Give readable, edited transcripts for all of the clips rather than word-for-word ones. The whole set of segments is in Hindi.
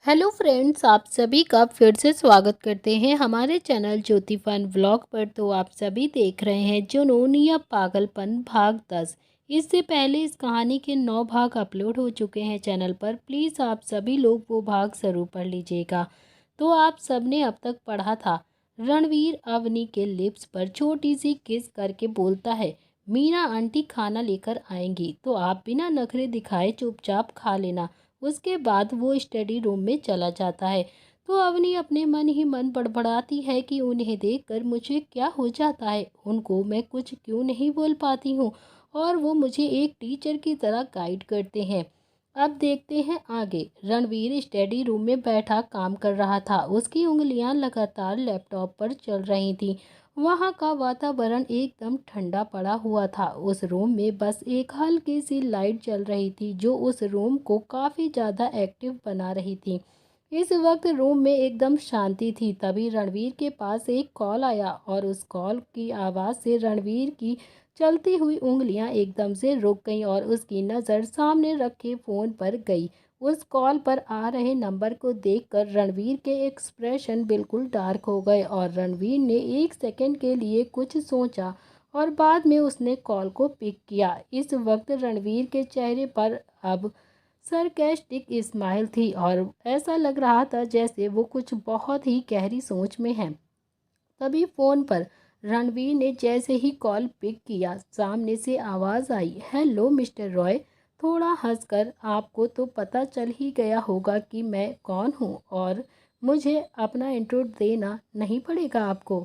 हेलो फ्रेंड्स, आप सभी का फिर से स्वागत करते हैं हमारे चैनल ज्योति फन व्लॉग पर। तो आप सभी देख रहे हैं जुनून या पागलपन भाग 10। इससे पहले इस कहानी के 9 भाग अपलोड हो चुके हैं चैनल पर। प्लीज़ आप सभी लोग वो भाग ज़रूर पढ़ लीजिएगा। तो आप सबने अब तक पढ़ा था, रणवीर अवनी के लिप्स पर छोटी सी किस करके बोलता है, मीना आंटी खाना लेकर आएंगी तो आप बिना नखरे दिखाए चुपचाप खा लेना। उसके बाद वो स्टडी रूम में चला जाता है। तो अवनी अपने मन ही मन बड़बड़ाती है कि उन्हें देखकर मुझे क्या हो जाता है, उनको मैं कुछ क्यों नहीं बोल पाती हूँ और वो मुझे एक टीचर की तरह गाइड करते हैं। अब देखते हैं आगे। रणवीर स्टडी रूम में बैठा काम कर रहा था। उसकी उंगलियां लगातार लैपटॉप पर चल रही थीं। वहाँ का वातावरण एकदम ठंडा पड़ा हुआ था। उस रूम में बस एक हल्की सी लाइट जल रही थी जो उस रूम को काफ़ी ज़्यादा एक्टिव बना रही थी। इस वक्त रूम में एकदम शांति थी। तभी रणवीर के पास एक कॉल आया और उस कॉल की आवाज़ से रणवीर की चलती हुई उंगलियां एकदम से रुक गईं और उसकी नज़र सामने रखे फ़ोन पर गई। उस कॉल पर आ रहे नंबर को देखकर रणवीर के एक्सप्रेशन बिल्कुल डार्क हो गए और रणवीर ने एक सेकंड के लिए कुछ सोचा और बाद में उसने कॉल को पिक किया। इस वक्त रणवीर के चेहरे पर अब सरकास्टिक स्माइल थी और ऐसा लग रहा था जैसे वो कुछ बहुत ही गहरी सोच में है। तभी फोन पर रणवीर ने जैसे ही कॉल पिक किया, सामने से आवाज़ आई, हेलो मिस्टर रॉय। थोड़ा हंसकर, आपको तो पता चल ही गया होगा कि मैं कौन हूँ और मुझे अपना इंट्रो देना नहीं पड़ेगा आपको।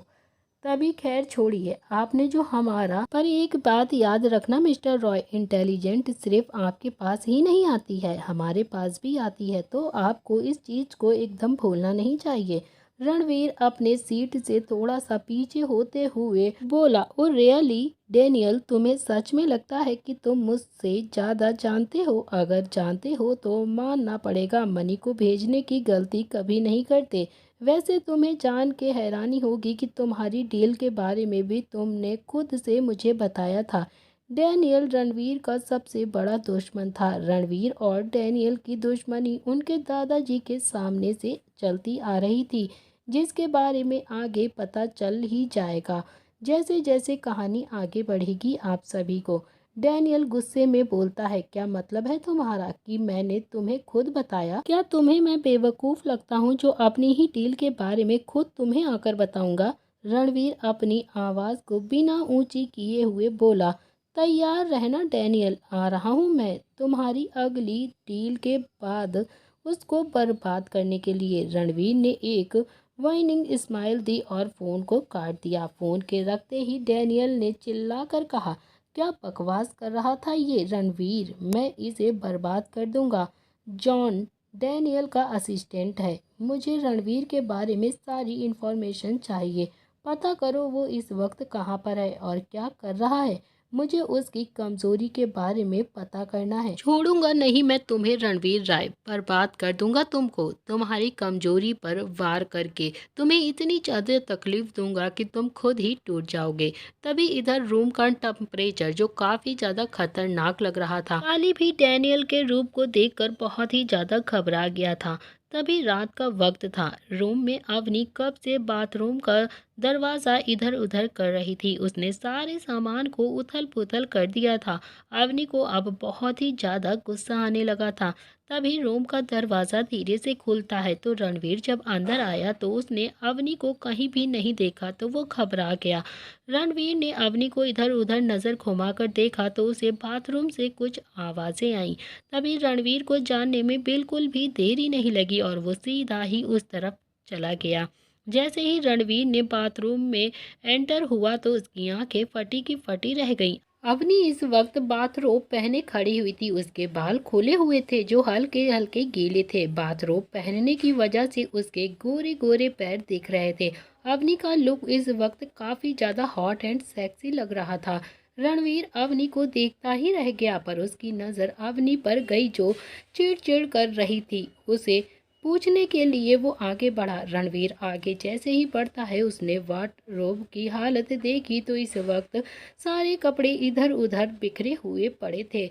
तभी खैर छोड़िए, आपने जो हमारा, पर एक बात याद रखना मिस्टर रॉय, इंटेलिजेंट सिर्फ आपके पास ही नहीं आती है, हमारे पास भी आती है, तो आपको इस चीज़ को एकदम भूलना नहीं चाहिए। रणवीर अपने सीट से थोड़ा सा पीछे होते हुए बोला, ओ रियली डेनियल, तुम्हें सच में लगता है कि तुम मुझसे ज़्यादा जानते हो? अगर जानते हो तो मानना पड़ेगा, मनी को भेजने की गलती कभी नहीं करते। वैसे तुम्हें जान के हैरानी होगी कि तुम्हारी डील के बारे में भी तुमने खुद से मुझे बताया था। डैनियल रणवीर का सबसे बड़ा दुश्मन था। रणवीर और डैनियल की दुश्मनी उनके दादाजी के सामने से चलती आ रही थी, जिसके बारे में आगे पता चल ही जाएगा जैसे जैसे कहानी आगे बढ़ेगी आप सभी को। डैनियल गुस्से में बोलता है, क्या मतलब है तुम्हारा कि मैंने तुम्हें खुद बताया? क्या तुम्हें मैं बेवकूफ़ लगता हूँ जो अपनी ही डील के बारे में खुद तुम्हें आकर बताऊंगा? रणवीर अपनी आवाज़ को बिना ऊंची किए हुए बोला, तैयार रहना डैनियल, आ रहा हूँ मैं तुम्हारी अगली डील के बाद उसको बर्बाद करने के लिए। रणवीर ने एक वाइनिंग स्माइल दी और फ़ोन को काट दिया। फ़ोन के रखते ही डैनियल ने चिल्लाकर कहा, क्या बकवास कर रहा था ये रणवीर, मैं इसे बर्बाद कर दूंगा। जॉन डैनियल का असिस्टेंट है, मुझे रणवीर के बारे में सारी इन्फॉर्मेशन चाहिए। पता करो वो इस वक्त कहाँ पर है और क्या कर रहा है। मुझे उसकी कमजोरी के बारे में पता करना है। छोड़ूंगा नहीं मैं तुम्हें रणवीर राय, बर्बाद कर दूंगा तुमको, तुम्हारी कमजोरी पर वार करके तुम्हें इतनी ज़्यादा तकलीफ दूंगा कि तुम खुद ही टूट जाओगे। तभी इधर रूम का टेम्परेचर जो काफ़ी ज़्यादा खतरनाक लग रहा था, काली भी डैनियल के रूप को देखकर बहुत ही ज़्यादा घबरा गया था। तभी रात का वक्त था। रूम में अवनी कब से बाथरूम का दरवाज़ा इधर उधर कर रही थी। उसने सारे सामान को उथल पुथल कर दिया था। अवनी को अब बहुत ही ज़्यादा गुस्सा आने लगा था। तभी रूम का दरवाज़ा धीरे से खुलता है तो रणवीर जब अंदर आया तो उसने अवनी को कहीं भी नहीं देखा तो वो घबरा गया। रणवीर ने अवनी को इधर उधर नज़र घुमाकर देखा तो उसे बाथरूम से कुछ आवाज़ें आईं। तभी रणवीर को जानने में बिल्कुल भी देरी नहीं लगी और वो सीधा ही उस तरफ चला गया। जैसे ही रणवीर ने बाथरूम में एंटर हुआ तो उसकी आंखें फटी की फटी रह गईं। अवनी इस वक्त बाथरोब पहने खड़ी हुई थी। उसके बाल खोले हुए थे जो हल्के हल्के गीले थे। बाथरोब पहनने की वजह से उसके गोरे गोरे पैर दिख रहे थे। अवनी का लुक इस वक्त काफ़ी ज़्यादा हॉट एंड सेक्सी लग रहा था। रणवीर अवनी को देखता ही रह गया, पर उसकी नज़र अवनी पर गई जो चिड़ कर रही थी। उसे पूछने के लिए वो आगे बढ़ा। रणवीर आगे जैसे ही बढ़ता है उसने वार्डरोब की हालत देखी तो इस वक्त सारे कपड़े इधर उधर बिखरे हुए पड़े थे।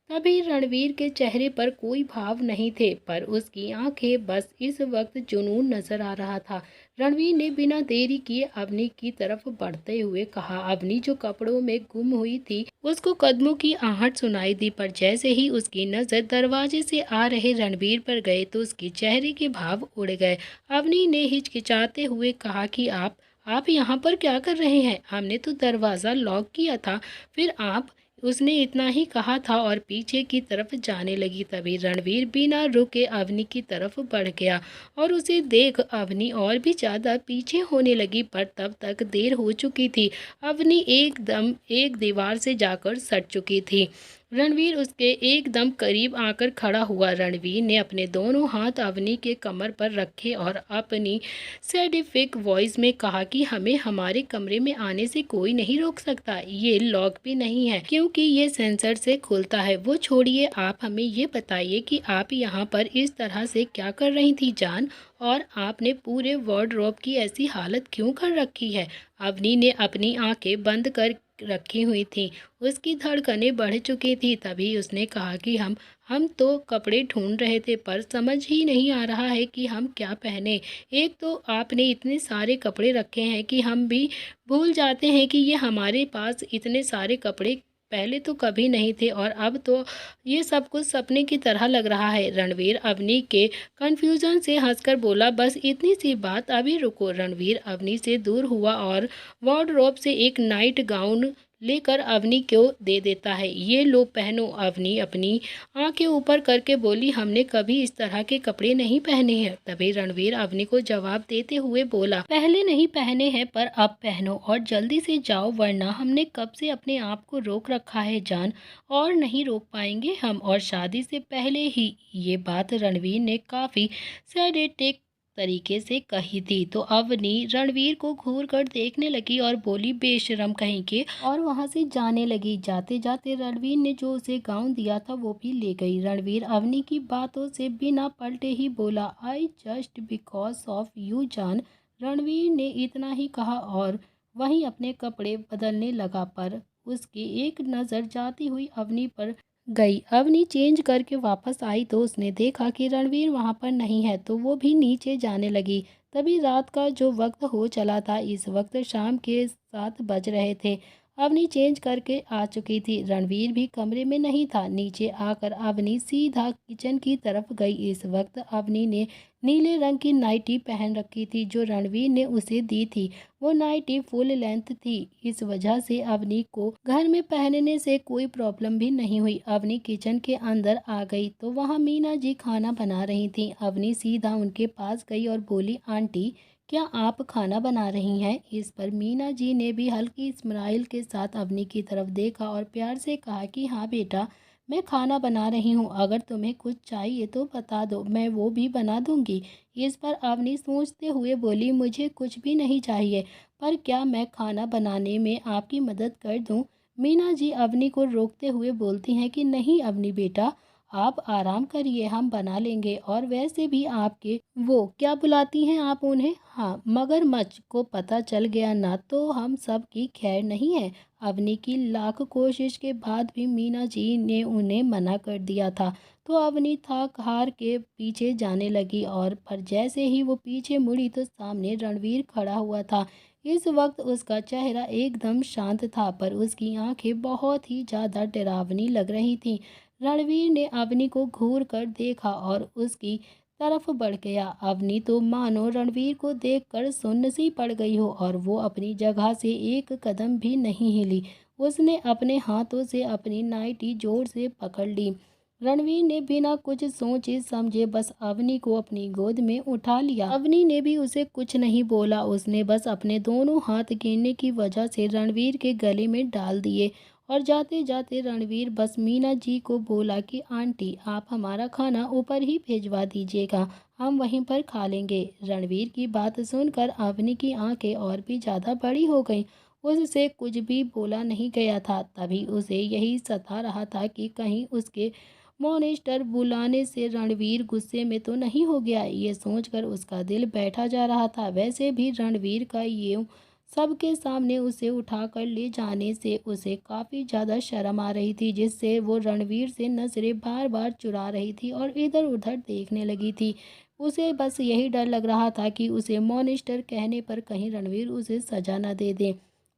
तभी रणवीर के चेहरे पर कोई भाव नहीं थे, पर उसकी आंखें बस इस वक्त जुनून नजर आ रहा था। रणवीर ने बिना देरी किए अवनी की तरफ बढ़ते हुए कहा। अवनी जो कपड़ों में गुम हुई थी, उसको कदमों की आहट सुनाई दी, पर जैसे ही उसकी नजर दरवाजे से आ रहे रणवीर पर गए तो उसके चेहरे के भाव उड़ गए। अवनी ने हिचकिचाते हुए कहा कि आप यहाँ पर क्या कर रहे हैं? हमने तो दरवाज़ा लॉक किया था, फिर आप। उसने इतना ही कहा था और पीछे की तरफ जाने लगी। तभी रणवीर बिना रुके अवनी की तरफ बढ़ गया और उसे देख अवनी और भी ज़्यादा पीछे होने लगी, पर तब तक देर हो चुकी थी। अवनी एकदम एक दीवार से जाकर सट चुकी थी। रणवीर उसके एकदम करीब आकर खड़ा हुआ। रणवीर ने अपने दोनों हाथ अवनी के कमर पर रखे और अपनी सैडिफिक वॉइस में कहा कि हमें हमारे कमरे में आने से कोई नहीं रोक सकता। ये लॉक भी नहीं है क्योंकि ये सेंसर से खुलता है। वो छोड़िए, आप हमें ये बताइए कि आप यहाँ पर इस तरह से क्या कर रही थी जान, और आपने पूरे वार्डरोब की ऐसी हालत क्यों कर रखी है? अवनी ने अपनी आंखें बंद कर रखी हुई थी। उसकी धड़कनें बढ़ चुकी थी। तभी उसने कहा कि हम तो कपड़े ढूंढ रहे थे, पर समझ ही नहीं आ रहा है कि हम क्या पहने। एक तो आपने इतने सारे कपड़े रखे हैं कि हम भी भूल जाते हैं कि ये हमारे पास इतने सारे कपड़े पहले तो कभी नहीं थे, और अब तो ये सब कुछ सपने की तरह लग रहा है। रणवीर अवनी के कन्फ्यूजन से हंसकर बोला, बस इतनी सी बात, अभी रुको। रणवीर अवनी से दूर हुआ और वार्डरोब से एक नाइट गाउन लेकर अवनी को दे देता है। ये लो पहनो। अवनी अपनी आंखें ऊपर करके बोली, हमने कभी इस तरह के कपड़े नहीं पहने हैं। तभी रणवीर अवनी को जवाब देते हुए बोला, पहले नहीं पहने हैं पर अब पहनो और जल्दी से जाओ, वरना हमने कब से अपने आप को रोक रखा है जान, और नहीं रोक पाएंगे हम, और शादी से पहले ही। ये बात रणवीर ने काफी सैडिस्टिक तरीके से कही थी। तो अवनी रणवीर को घूर कर देखने लगी और बोली, बेशरम कहीं के, और वहां से जाने लगी। जाते जाते रणवीर ने जो उसे गाउन दिया था वो भी ले गई। रणवीर अवनी की बातों से बिना पलटे ही बोला, I just because of you जान। रणवीर ने इतना ही कहा और वहीं अपने कपड़े बदलने लगा, पर उसकी एक नज़र जाती हुई अवनी पर गई। अवनी चेंज करके वापस आई तो उसने देखा कि रणवीर वहां पर नहीं है, तो वो भी नीचे जाने लगी। तभी रात का जो वक्त हो चला था, इस वक्त शाम के 7 बज रहे थे। अवनी चेंज करके आ चुकी थी। रणवीर भी कमरे में नहीं था। नीचे आकर अवनी सीधा किचन की तरफ गई। इस वक्त अवनी ने नीले रंग की नाइटी पहन रखी थी जो रणवीर ने उसे दी थी। वो नाइटी फुल लेंथ थी, इस वजह से अवनी को घर में पहनने से कोई प्रॉब्लम भी नहीं हुई। अवनी किचन के अंदर आ गई तो वहाँ मीना जी खाना बना रही थी। अवनी सीधा उनके पास गई और बोली, आंटी क्या आप खाना बना रही हैं? इस पर मीना जी ने भी हल्की स्माइल के साथ अवनी की तरफ देखा और प्यार से कहा कि हाँ बेटा, मैं खाना बना रही हूँ, अगर तुम्हें कुछ चाहिए तो बता दो, मैं वो भी बना दूंगी। इस पर अवनी सोचते हुए बोली, मुझे कुछ भी नहीं चाहिए, पर क्या मैं खाना बनाने में आपकी मदद कर दूं? मीना जी अवनी को रोकते हुए बोलती हैं कि नहीं अवनी बेटा, आप आराम करिए, हम बना लेंगे, और वैसे भी आपके वो क्या बुलाती हैं आप उन्हें, हाँ, मगरमच्छ को पता चल गया ना तो हम सब की खैर नहीं है। अवनी की लाख कोशिश के बाद भी मीना जी ने उन्हें मना कर दिया था। तो अवनी थक हार के पीछे जाने लगी, और पर जैसे ही वो पीछे मुड़ी तो सामने रणवीर खड़ा हुआ था। इस वक्त उसका चेहरा एकदम शांत था, पर उसकी आंखें बहुत ही ज़्यादा डरावनी लग रही थीं। रणवीर ने अवनी को घूर कर देखा और उसकी तरफ बढ़ गया। अवनी तो मानो रणवीर को देखकर सुन्न सी पड़ गई हो, और वो अपनी जगह से एक कदम भी नहीं हिली। उसने अपने हाथों से अपनी नाइटी जोर से पकड़ ली। रणवीर ने बिना कुछ सोचे समझे बस अवनी को अपनी गोद में उठा लिया। अवनी ने भी उसे कुछ नहीं बोला, उसने बस अपने दोनों हाथ गिरने की वजह से रणवीर के गले में डाल दिए। और जाते जाते रणवीर बस मीना जी को बोला कि आंटी आप हमारा खाना ऊपर ही भिजवा दीजिएगा, हम वहीं पर खा लेंगे। रणवीर की बात सुनकर अवनी की आंखें और भी ज़्यादा बड़ी हो गईं। उससे कुछ भी बोला नहीं गया था। तभी उसे यही सता रहा था कि कहीं उसके मॉनिस्टर बुलाने से रणवीर गुस्से में तो नहीं हो गया। ये सोचकर उसका दिल बैठा जा रहा था। वैसे भी रणवीर का ये सबके सामने उसे उठाकर ले जाने से उसे काफ़ी ज़्यादा शर्म आ रही थी, जिससे वो रणवीर से नज़रें बार बार चुरा रही थी और इधर उधर देखने लगी थी। उसे बस यही डर लग रहा था कि उसे मॉनिस्टर कहने पर कहीं रणवीर उसे सज़ा न दे दे।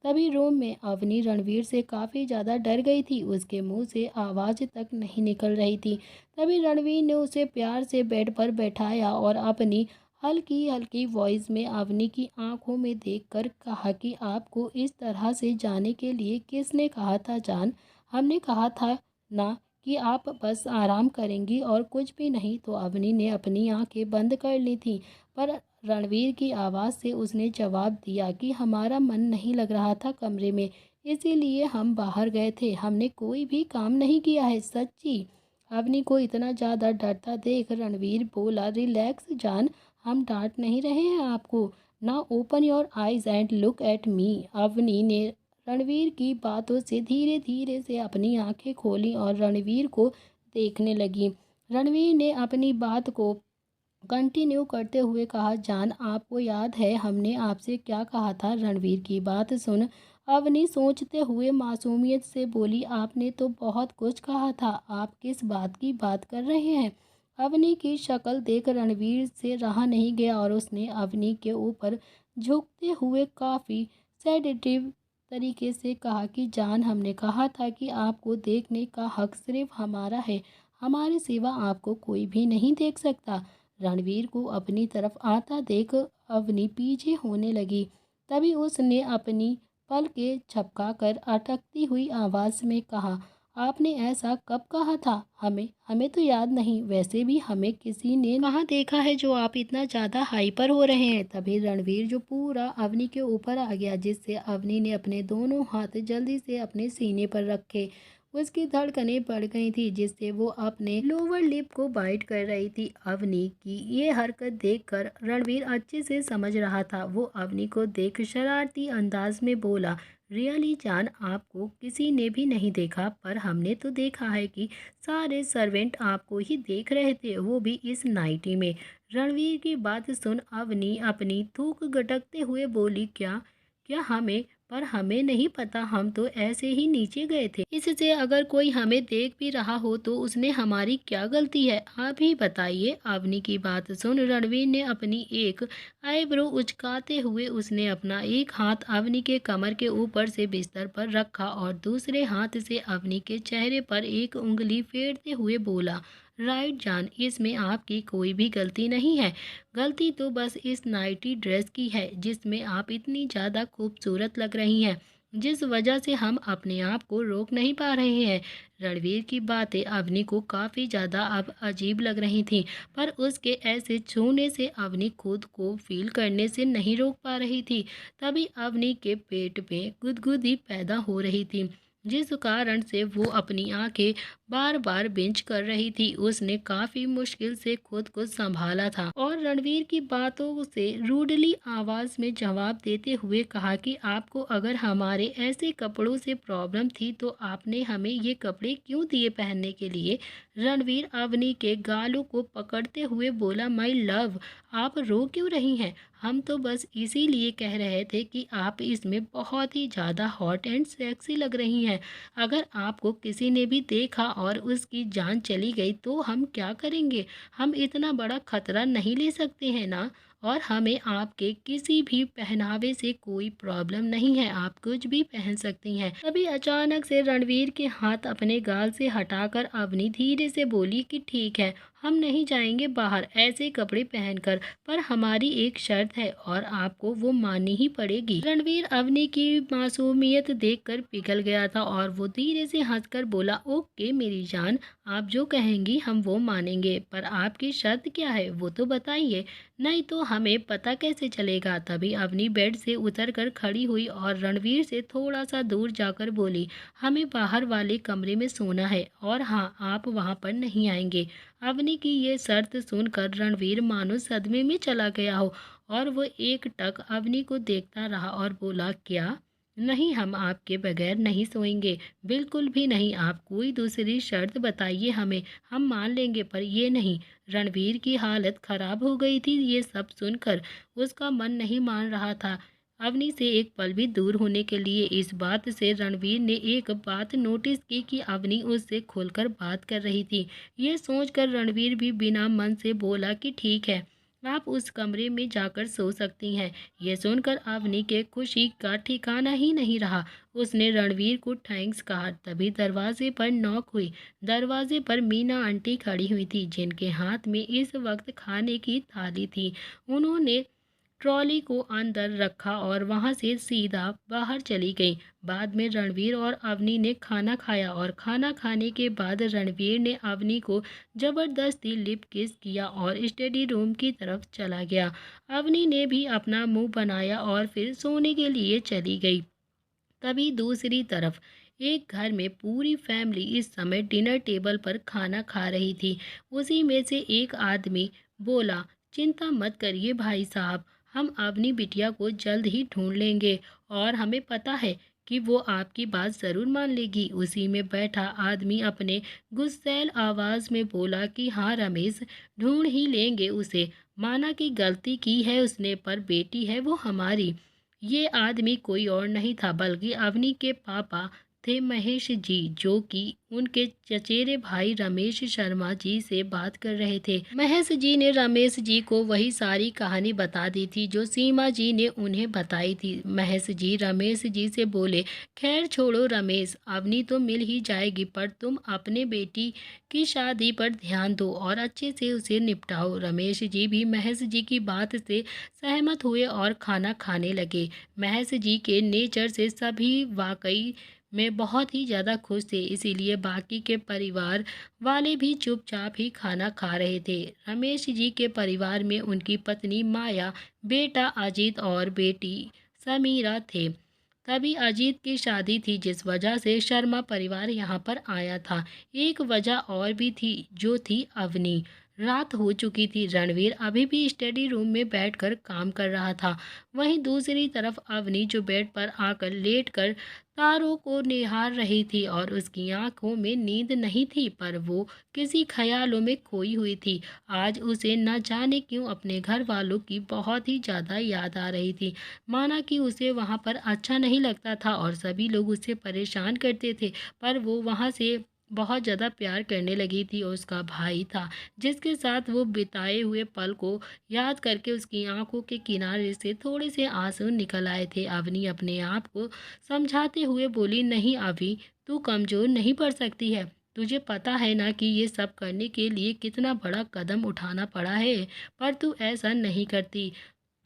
तभी रूम में अवनी रणवीर से काफ़ी ज़्यादा डर गई थी, उसके मुंह से आवाज़ तक नहीं निकल रही थी। तभी रणवीर ने उसे प्यार से बेड पर बैठाया और अपनी हल्की हल्की वॉइस में अवनी की आंखों में देखकर कहा कि आपको इस तरह से जाने के लिए किसने कहा था जान? हमने कहा था ना कि आप बस आराम करेंगी और कुछ भी नहीं। तो अवनी ने अपनी आंखें बंद कर ली थी, पर रणवीर की आवाज़ से उसने जवाब दिया कि हमारा मन नहीं लग रहा था कमरे में, इसीलिए हम बाहर गए थे। हमने कोई भी काम नहीं किया है, सच्ची। अवनी को इतना ज़्यादा डरता देख रणवीर बोला, रिलैक्स जान, हम डांट नहीं रहे हैं आपको ना। Open your eyes and look at me. Avni ने रणवीर की बातों से धीरे धीरे से अपनी आंखें खोली और रणवीर को देखने लगी। रणवीर ने अपनी बात को कंटिन्यू करते हुए कहा, जान आपको याद है हमने आपसे क्या कहा था? रणवीर की बात सुन अवनी सोचते हुए मासूमियत से बोली, आपने तो बहुत कुछ कहा था, आप किस बात की बात कर रहे हैं? अवनी की शक्ल देख रणवीर से रहा नहीं गया और उसने अवनी के ऊपर झुकते हुए काफ़ी सेडेटिव तरीके से कहा कि जान, हमने कहा था कि आपको देखने का हक सिर्फ हमारा है, हमारे सिवा आपको कोई भी नहीं देख सकता। रणवीर को अपनी तरफ आता देख अवनी पीछे होने लगी। तभी उसने अपनी पलकें झपकाकर अटकती हुई आवाज़ में कहा, आपने ऐसा कब कहा था? हमें हमें तो याद नहीं। वैसे भी हमें किसी ने कहाँ देखा है जो आप इतना ज़्यादा हाइपर हो रहे हैं। तभी रणवीर जो पूरा अवनी के ऊपर आ गया, जिससे अवनी ने अपने दोनों हाथ जल्दी से अपने सीने पर रखे। उसकी धड़कनें बढ़ गई थी, जिससे वो अपने लोअर लिप को बाइट कर रही थी। अवनी की ये हरकत देखकर रणवीर अच्छे से समझ रहा था। वो अवनी को देख शरारती अंदाज में बोला, रियली जान, आपको किसी ने भी नहीं देखा, पर हमने तो देखा है कि सारे सर्वेंट आपको ही देख रहे थे, वो भी इस नाइटी में। रणवीर की बात सुन अवनी अपनी थूक गटकते हुए बोली, क्या क्या हमें? पर हमें नहीं पता, हम तो ऐसे ही नीचे गए थे। इससे अगर कोई हमें देख भी रहा हो तो उसने हमारी क्या गलती है, आप ही बताइए। अवनी की बात सुन रणवीर ने अपनी एक आईब्रो उचकाते हुए उसने अपना एक हाथ अवनी के कमर के ऊपर से बिस्तर पर रखा और दूसरे हाथ से अवनी के चेहरे पर एक उंगली फेरते हुए बोला, राइट जान, इसमें आपकी कोई भी गलती नहीं है। गलती तो बस इस नाइटी ड्रेस की है, जिसमें आप इतनी ज़्यादा खूबसूरत लग रही हैं, जिस वजह से हम अपने आप को रोक नहीं पा रहे हैं। रणवीर की बातें अवनी को काफ़ी ज़्यादा अब अजीब लग रही थीं, पर उसके ऐसे छूने से अवनी खुद को फील करने से नहीं रोक पा रही थी। तभी अवनी के पेट में गुदगुदी पैदा हो रही थी, जिस कारण से वो अपनी आंखें बार बार बिंच कर रही थी। उसने काफ़ी मुश्किल से खुद को संभाला था और रणवीर की बातों से रूडली आवाज़ में जवाब देते हुए कहा कि आपको अगर हमारे ऐसे कपड़ों से प्रॉब्लम थी तो आपने हमें ये कपड़े क्यों दिए पहनने के लिए? रणवीर अवनी के गालों को पकड़ते हुए बोला, माई लव, आप रो क्यों रही हैं? हम तो बस इसीलिए कह रहे थे कि आप इसमें बहुत ही ज़्यादा हॉट एंड सेक्सी लग रही हैं। अगर आपको किसी ने भी देखा और उसकी जान चली गई तो हम क्या करेंगे? हम इतना बड़ा खतरा नहीं ले सकते हैं ना। और हमें आपके किसी भी पहनावे से कोई प्रॉब्लम नहीं है, आप कुछ भी पहन सकती हैं। तभी अचानक से रणवीर के हाथ अपने गाल से हटाकर अवनी धीरे से बोली कि ठीक है, हम नहीं जाएंगे बाहर ऐसे कपड़े पहनकर, पर हमारी एक शर्त है और आपको वो माननी ही पड़ेगी। रणवीर अवनी की मासूमियत देखकर पिघल गया था और वो धीरे से हंसकर बोला, ओके मेरी जान, आप जो कहेंगी हम वो मानेंगे, पर आपकी शर्त क्या है वो तो बताइए, नहीं तो हमें पता कैसे चलेगा। तभी अवनी बेड से उतरकर खड़ी हुई और रणवीर से थोड़ा सा दूर जाकर बोली, हमें बाहर वाले कमरे में सोना है और हाँ, आप वहाँ पर नहीं आएंगे। अवनी की ये शर्त सुनकर रणवीर मानो सदमे में चला गया हो और वो एक टक अवनी को देखता रहा और बोला, क्या? नहीं, हम आपके बगैर नहीं सोएंगे, बिल्कुल भी नहीं। आप कोई दूसरी शर्त बताइए हमें, हम मान लेंगे, पर ये नहीं। रणवीर की हालत खराब हो गई थी ये सब सुनकर, उसका मन नहीं मान रहा था। अवनी से एक पल भी दूर होने के लिए। इस बात से रणवीर ने एक बात नोटिस की कि अवनी उससे खुलकर बात कर रही थी। ये सोचकर रणवीर भी बिना मन से बोला कि ठीक है, आप उस कमरे में जाकर सो सकती हैं। यह सुनकर अवनी के खुशी का ठिकाना ही नहीं रहा। उसने रणवीर को थैंक्स कहा। तभी दरवाजे पर नॉक हुई। दरवाजे पर मीना आंटी खड़ी हुई थी, जिनके हाथ में इस वक्त खाने की थाली थी। उन्होंने ट्रॉली को अंदर रखा और वहां से सीधा बाहर चली गई। बाद में रणवीर और अवनी ने खाना खाया और खाना खाने के बाद रणवीर ने अवनी को जबरदस्ती लिप किस किया और स्टडी रूम की तरफ चला गया। अवनी ने भी अपना मुंह बनाया और फिर सोने के लिए चली गई। तभी दूसरी तरफ एक घर में पूरी फैमिली इस समय डिनर टेबल पर खाना खा रही थी। उसी में से एक आदमी बोला, चिंता मत करिए भाई साहब, हम अपनी बिटिया को जल्द ही ढूंढ लेंगे और हमें पता है कि वो आपकी बात ज़रूर मान लेगी। उसी में बैठा आदमी अपने गुस्सैल आवाज़ में बोला कि हाँ रमेश, ढूंढ ही लेंगे उसे। माना कि गलती की है उसने, पर बेटी है वो हमारी। ये आदमी कोई और नहीं था बल्कि अवनी के पापा थे महेश जी, जो कि उनके चचेरे भाई रमेश शर्मा जी से बात कर रहे थे। महेश जी ने रमेश जी को वही सारी कहानी बता दी थी जो सीमा जी ने उन्हें बताई थी। महेश जी रमेश जी से बोले, खैर छोड़ो रमेश, अवनी तो मिल ही जाएगी, पर तुम अपने बेटी की शादी पर ध्यान दो और अच्छे से उसे निपटाओ। रमेश जी भी महेश जी की बात से सहमत हुए और खाना खाने लगे। महेश जी के नेचर से सभी वाकई में बहुत ही ज़्यादा खुश थे, इसीलिए बाकी के परिवार वाले भी चुपचाप ही खाना खा रहे थे। रमेश जी के परिवार में उनकी पत्नी माया, बेटा अजीत और बेटी समीरा थे। तभी अजीत की शादी थी, जिस वजह से शर्मा परिवार यहाँ पर आया था। एक वजह और भी थी, जो थी अवनी। रात हो चुकी थी। रणवीर अभी भी स्टडी रूम में बैठकर काम कर रहा था। वहीं दूसरी तरफ अवनी, जो बेड पर आकर लेटकर तारों को निहार रही थी और उसकी आंखों में नींद नहीं थी, पर वो किसी ख्यालों में खोई हुई थी। आज उसे न जाने क्यों अपने घर वालों की बहुत ही ज़्यादा याद आ रही थी। माना कि उसे वहाँ पर अच्छा नहीं लगता था और सभी लोग उसे परेशान करते थे, पर वो वहाँ से बहुत ज़्यादा प्यार करने लगी थी। और उसका भाई था, जिसके साथ वो बिताए हुए पल को याद करके उसकी आंखों के किनारे से थोड़े से आंसू निकल आए थे। अवनी अपने आप को समझाते हुए बोली, नहीं अभी, तू कमज़ोर नहीं पड़ सकती है। तुझे पता है ना कि ये सब करने के लिए कितना बड़ा कदम उठाना पड़ा है, पर तू ऐसा नहीं करती।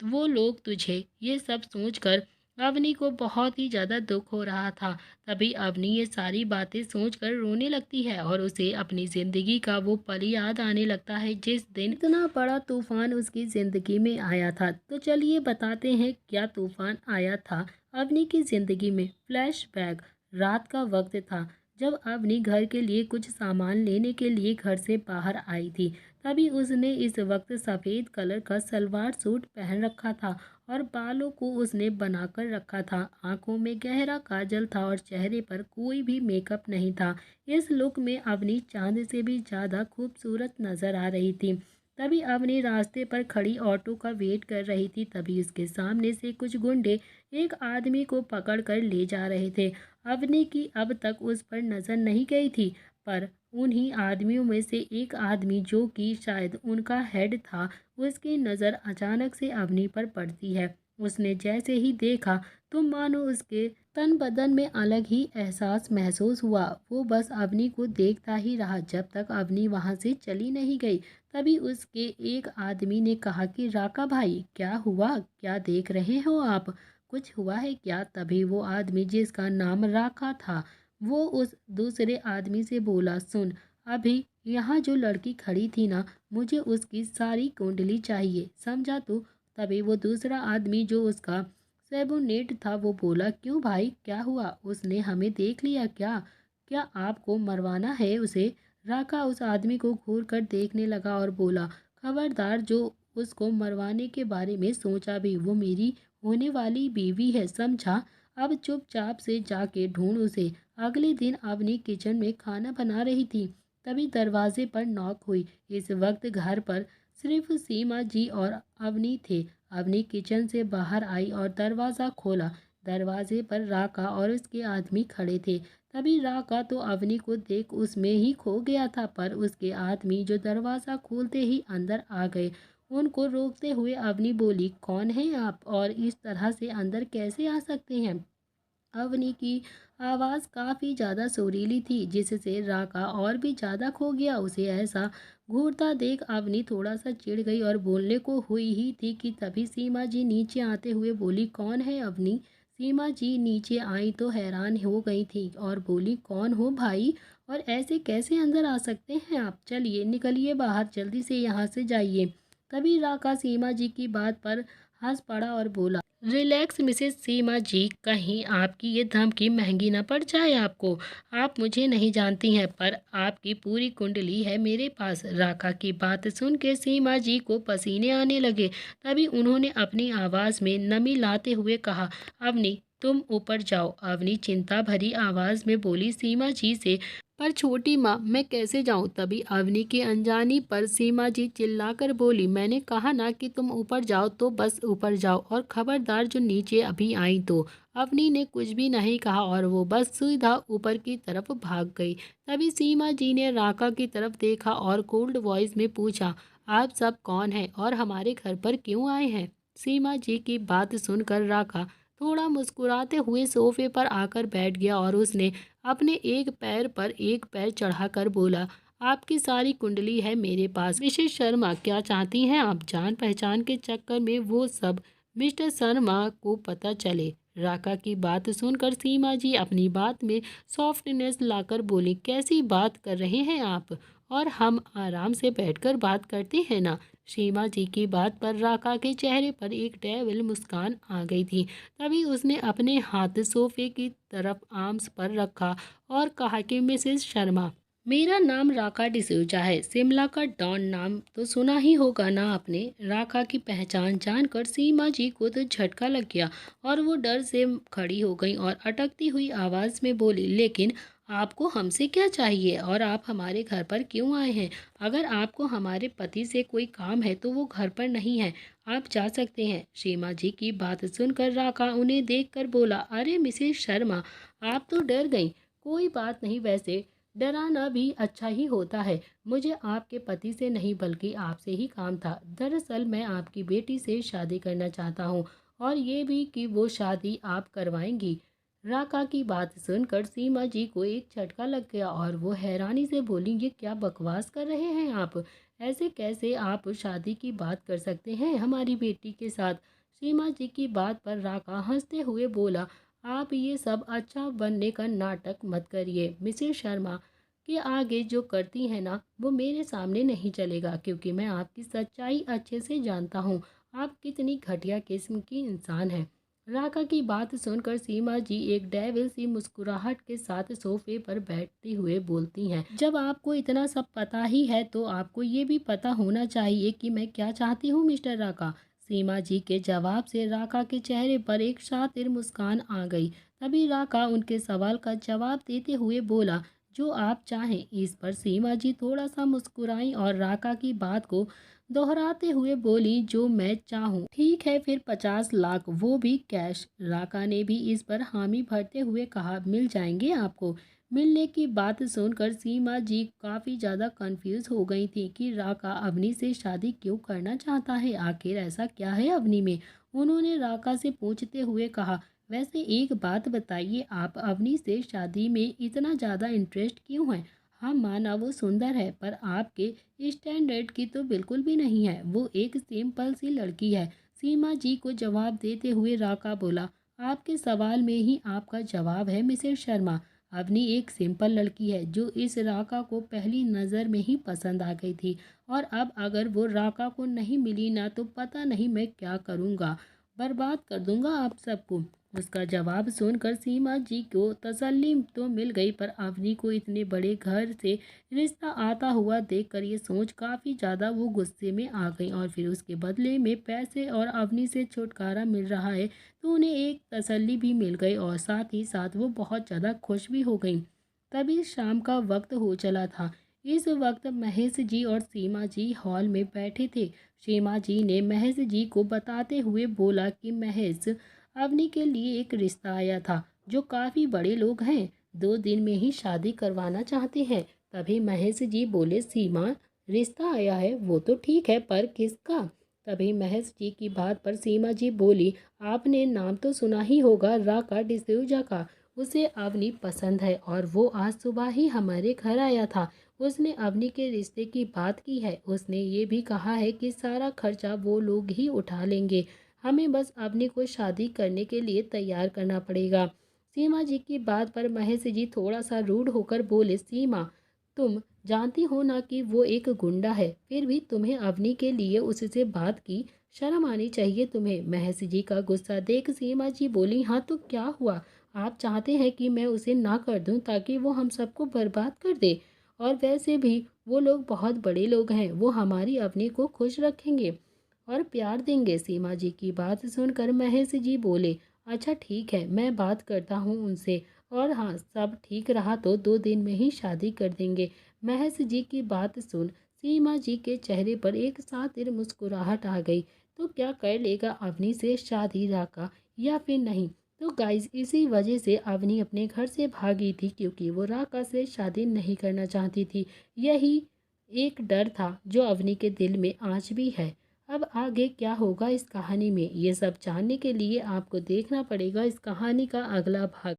वो लोग तुझे, ये सब सोचकर अवनी को बहुत ही ज़्यादा दुख हो रहा था। तभी अवनी ये सारी बातें सोचकर रोने लगती है और उसे अपनी ज़िंदगी का वो पल याद आने लगता है जिस दिन इतना बड़ा तूफान उसकी ज़िंदगी में आया था। तो चलिए बताते हैं क्या तूफान आया था अवनी की ज़िंदगी में। फ्लैशबैक। रात का वक्त था जब अवनी घर के लिए कुछ सामान लेने के लिए घर से बाहर आई थी। तभी उसने इस वक्त सफ़ेद कलर का सलवार सूट पहन रखा था और बालों को उसने बनाकर रखा था। आंखों में गहरा काजल था और चेहरे पर कोई भी मेकअप नहीं था। इस लुक में अवनी चांद से भी ज़्यादा खूबसूरत नजर आ रही थी। तभी अवनी रास्ते पर खड़ी ऑटो का वेट कर रही थी। तभी उसके सामने से कुछ गुंडे एक आदमी को पकड़ कर ले जा रहे थे। अवनी की अब तक उस पर नज़र नहीं गई थी, पर उन्हीं आदमियों में से एक आदमी, जो कि शायद उनका हेड था, उसकी नज़र अचानक से अवनी पर पड़ती है। उसने जैसे ही देखा तो मानो उसके तन बदन में अलग ही एहसास महसूस हुआ। वो बस अवनी को देखता ही रहा जब तक अवनी वहाँ से चली नहीं गई। तभी उसके एक आदमी ने कहा कि राका भाई, क्या हुआ, क्या देख रहे हो आप, कुछ हुआ है क्या? तभी वो आदमी, जिसका नाम राका था, वो उस दूसरे आदमी से बोला, सुन, अभी यहाँ जो लड़की खड़ी थी ना, मुझे उसकी सारी कुंडली चाहिए, समझा तू? तभी वो दूसरा आदमी, जो उसका सेबोनेट था, वो बोला, क्यों भाई, क्या हुआ, उसने हमें देख लिया क्या? क्या आपको मरवाना है उसे? राका उस आदमी को घूर कर देखने लगा और बोला, खबरदार जो उसको मरवाने के बारे में सोचा भी, वो मेरी होने वाली बीवी है, समझा? अब चुपचाप से जाके ढूंढ उसे। अगले दिन अवनी किचन में खाना बना रही थी। तभी दरवाजे पर नॉक हुई। इस वक्त घर पर सिर्फ सीमा जी और अवनी थे। अवनी किचन से बाहर आई और दरवाज़ा खोला। दरवाजे पर राका और उसके आदमी खड़े थे। तभी राका तो अवनी को देख उसमें ही खो गया था, पर उसके आदमी जो दरवाज़ा खोलते ही अंदर आ गए। उनको रोकते हुए अवनी बोली, कौन है आप और इस तरह से अंदर कैसे आ सकते हैं? अवनी की आवाज़ काफ़ी ज़्यादा सुरीली थी, जिससे राका और भी ज़्यादा खो गया। उसे ऐसा घूरता देख अवनी थोड़ा सा चिढ़ गई और बोलने को हुई ही थी कि तभी सीमा जी नीचे आते हुए बोली, कौन है अवनी? सीमा जी नीचे आई तो हैरान हो गई थी और बोली, कौन हो भाई और ऐसे कैसे अंदर आ सकते हैं आप? चलिए निकलिए बाहर, जल्दी से यहाँ से जाइए। तभी राका सीमा जी की बात पर हंस पड़ा और बोला, रिलैक्स मिसेस सीमा जी, कहीं आपकी ये धमकी महंगी ना पड़ जाए आपको। आप मुझे नहीं जानती हैं, पर आपकी पूरी कुंडली है मेरे पास। राका की बात सुन के सीमा जी को पसीने आने लगे। तभी उन्होंने अपनी आवाज़ में नमी लाते हुए कहा, अवनी तुम ऊपर जाओ। अवनी चिंता भरी आवाज़ में बोली सीमा जी से, पर छोटी माँ मैं कैसे जाऊँ? तभी अवनी की अनजानी पर सीमा जी चिल्लाकर बोली, मैंने कहा ना कि तुम ऊपर जाओ तो बस ऊपर जाओ, और खबरदार जो नीचे अभी आई तो। अवनी ने कुछ भी नहीं कहा और वो बस सीधा ऊपर की तरफ भाग गई। तभी सीमा जी ने राका की तरफ देखा और कोल्ड वॉइस में पूछा, आप सब कौन हैं और हमारे घर पर क्यों आए हैं? सीमा जी की बात सुनकर राका थोड़ा मुस्कुराते हुए सोफे पर आकर बैठ गया और उसने अपने एक पैर पर एक पैर चढ़ाकर बोला, आपकी सारी कुंडली है मेरे पास। मिसेस शर्मा क्या चाहती हैं आप? जान पहचान के चक्कर में वो सब मिस्टर शर्मा को पता चले। राका की बात सुनकर सीमा जी अपनी बात में सॉफ्टनेस लाकर बोली, कैसी बात कर रहे हैं आप? और हम आराम से बैठकर बात करते हैं ना। सीमा जी की बात पर राका के चेहरे पर एक डेविल मुस्कान आ गई थी। तभी उसने अपने हाथ सोफे की तरफ आर्म्स पर रखा और कहा कि मिसेस शर्मा, मेरा नाम राका डिसूजा है। शिमला का डॉन नाम तो सुना ही होगा ना आपने? राका की पहचान जानकर सीमा जी को तो झटका लग गया और वो डर से खड़ी हो गई और अटकती हुई आवाज़ में बोली, लेकिन आपको हमसे क्या चाहिए और आप हमारे घर पर क्यों आए हैं? अगर आपको हमारे पति से कोई काम है तो वो घर पर नहीं है, आप जा सकते हैं। सीमा जी की बात सुनकर राका उन्हें देखकर बोला, अरे मिसेस शर्मा, आप तो डर गई। कोई बात नहीं, वैसे डराना भी अच्छा ही होता है। मुझे आपके पति से नहीं बल्कि आपसे ही काम था। दरअसल मैं आपकी बेटी से शादी करना चाहता हूँ और ये भी कि वो शादी आप करवाएंगी। राका की बात सुनकर सीमा जी को एक झटका लग गया और वो हैरानी से बोली, ये क्या बकवास कर रहे हैं आप? ऐसे कैसे आप शादी की बात कर सकते हैं हमारी बेटी के साथ? सीमा जी की बात पर राका हंसते हुए बोला, आप ये सब अच्छा बनने का नाटक मत करिए। मिसेस शर्मा के आगे जो करती है ना वो मेरे सामने नहीं चलेगा, क्योंकि मैं आपकी सच्चाई अच्छे से जानता हूँ। आप कितनी घटिया किस्म की इंसान हैं। राका की बात सुनकर सीमा जी एक डेविल सी मुस्कुराहट के साथ सोफे पर बैठते हुए बोलती हैं, जब आपको इतना सब पता ही है तो आपको ये भी पता होना चाहिए कि मैं क्या चाहती हूँ मिस्टर राका। सीमा जी के जवाब से राका के चेहरे पर एक शातिर मुस्कान आ गई। तभी राका उनके सवाल का जवाब देते हुए बोला, जो आप चाहें। इस पर सीमा जी थोड़ा सा मुस्कुराई और राका की बात को दोहराते हुए बोली, जो मैं चाहूँ। ठीक है फिर 50 लाख, वो भी कैश। राका ने भी इस पर हामी भरते हुए कहा, मिल जाएंगे आपको। मिलने की बात सुनकर सीमा जी काफ़ी ज़्यादा कंफ्यूज हो गई थी कि राका अवनी से शादी क्यों करना चाहता है। आखिर ऐसा क्या है अवनी में? उन्होंने राका से पूछते हुए कहा, वैसे एक बात बताइए, आप अवनी से शादी में इतना ज़्यादा इंटरेस्ट क्यों है? हाँ माना वो सुंदर है, पर आपके स्टैंडर्ड की तो बिल्कुल भी नहीं है। वो एक सिंपल सी लड़की है। सीमा जी को जवाब देते हुए राका बोला, आपके सवाल में ही आपका जवाब है मिसेस शर्मा। अवनी एक सिंपल लड़की है जो इस राका को पहली नज़र में ही पसंद आ गई थी, और अब अगर वो राका को नहीं मिली ना तो पता नहीं मैं क्या करूँगा, बर्बाद कर दूंगा आप सबको। उसका जवाब सुनकर सीमा जी को तसल्ली तो मिल गई, पर अवनी को इतने बड़े घर से रिश्ता आता हुआ देखकर ये सोच काफ़ी ज़्यादा वो गुस्से में आ गई, और फिर उसके बदले में पैसे और अवनी से छुटकारा मिल रहा है तो उन्हें एक तसल्ली भी मिल गई और साथ ही साथ वो बहुत ज़्यादा खुश भी हो गई। तभी शाम का वक्त हो चला था। इस वक्त महेश जी और सीमा जी हॉल में बैठे थे। सीमा जी ने महेश जी को बताते हुए बोला कि महेश, अवनी के लिए एक रिश्ता आया था जो काफ़ी बड़े लोग हैं, 2 दिन में ही शादी करवाना चाहते हैं। तभी महेश जी बोले, सीमा, रिश्ता आया है वो तो ठीक है, पर किसका? तभी महेश जी की बात पर सीमा जी बोली, आपने नाम तो सुना ही होगा, राका डिसूजा का। उसे अवनी पसंद है और वो आज सुबह ही हमारे घर आया था। उसने अवनी के रिश्ते की बात की है। उसने ये भी कहा है कि सारा खर्चा वो लोग ही उठा लेंगे, हमें बस अवनी को शादी करने के लिए तैयार करना पड़ेगा। सीमा जी की बात पर महेश जी थोड़ा सा रूड होकर बोले, सीमा, तुम जानती हो ना कि वो एक गुंडा है, फिर भी तुम्हें अवनी के लिए उससे बात की, शर्म आनी चाहिए तुम्हें। महेश जी का गुस्सा देख सीमा जी बोली, हाँ तो क्या हुआ? आप चाहते हैं कि मैं उसे ना कर दूं ताकि वो हम सबको बर्बाद कर दे? और वैसे भी वो लोग बहुत बड़े लोग हैं, वो हमारी अवनी को खुश रखेंगे और प्यार देंगे। सीमा जी की बात सुनकर महेश जी बोले, अच्छा ठीक है, मैं बात करता हूँ उनसे, और हाँ, सब ठीक रहा तो 2 दिन में ही शादी कर देंगे। महेश जी की बात सुन सीमा जी के चेहरे पर एक सातिर मुस्कुराहट आ गई। तो क्या कर लेगा अवनी से शादी राका, या फिर नहीं? तो गाइस, इसी वजह से अवनी अपने घर से भागी थी, क्योंकि वो राका से शादी नहीं करना चाहती थी। यही एक डर था जो अवनी के दिल में आज भी है। अब आगे क्या होगा इस कहानी में, ये सब जानने के लिए आपको देखना पड़ेगा इस कहानी का अगला भाग।